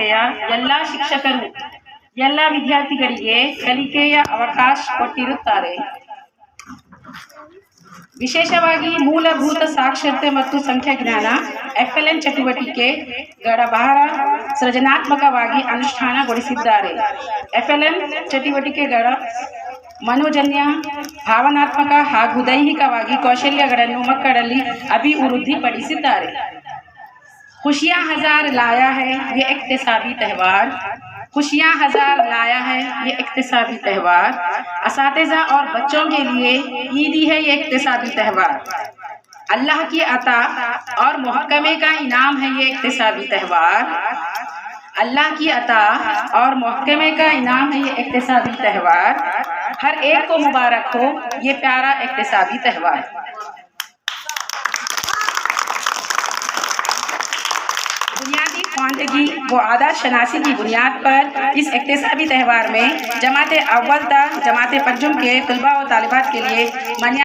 ಶಾಲೆಯ ಎಲ್ಲ ಶಿಕ್ಷಕರು ಎಲ್ಲ ವಿದ್ಯಾರ್ಥಿಗಳಿಗೆ ಕಲಿಕೆಯ ಅವಕಾಶ ಕೊಟ್ಟಿರುತ್ತಾರೆ. ವಿಶೇಷವಾಗಿ ಮೂಲಭೂತ ಸಾಕ್ಷರತೆ ಮತ್ತು ಸಂಖ್ಯಾಜ್ಞಾನ FLN ಚಟುವಟಿಕೆಗಳ ಬಹಳ ಸೃಜನಾತ್ಮಕವಾಗಿ ಅನುಷ್ಠಾನಗೊಳಿಸಿದ್ದಾರೆ. FLN ಚಟುವಟಿಕೆಗಳ ಮನೋಜನ್ಯ, ಭಾವನಾತ್ಮಕ ಹಾಗೂ ದೈಹಿಕವಾಗಿ ಕೌಶಲ್ಯಗಳನ್ನು ಮಕ್ಕಳಲ್ಲಿ ಅಭಿವೃದ್ಧಿಪಡಿಸಿದ್ದಾರೆ. खुशियाँ हजार लाया है ये इक्तिसाबी त्यौहार, खुशियाँ हजार लाया है ये इक्तिसाबी त्यौहार, असातिज़ा और बच्चों के लिए ईदी है ये इक्तिसाबी त्यौहार, अल्लाह की अता और महकमे का इनाम है ये इक्तिसाबी त्यौहार, अल्लाह की अता और महकमे का इनाम है ये इक्तिसाबी त्यौहार, हर एक को मुबारक हो ये प्यारा इक्तिसाबी त्यौहार। बुनियादी ख्वानदगी व आदत शनासी की बुनियाद पर इस इक्तिसाबी त्यौहार में जमात अव्वल तक जमात पंजुम के तलबा व तालिबात के लिए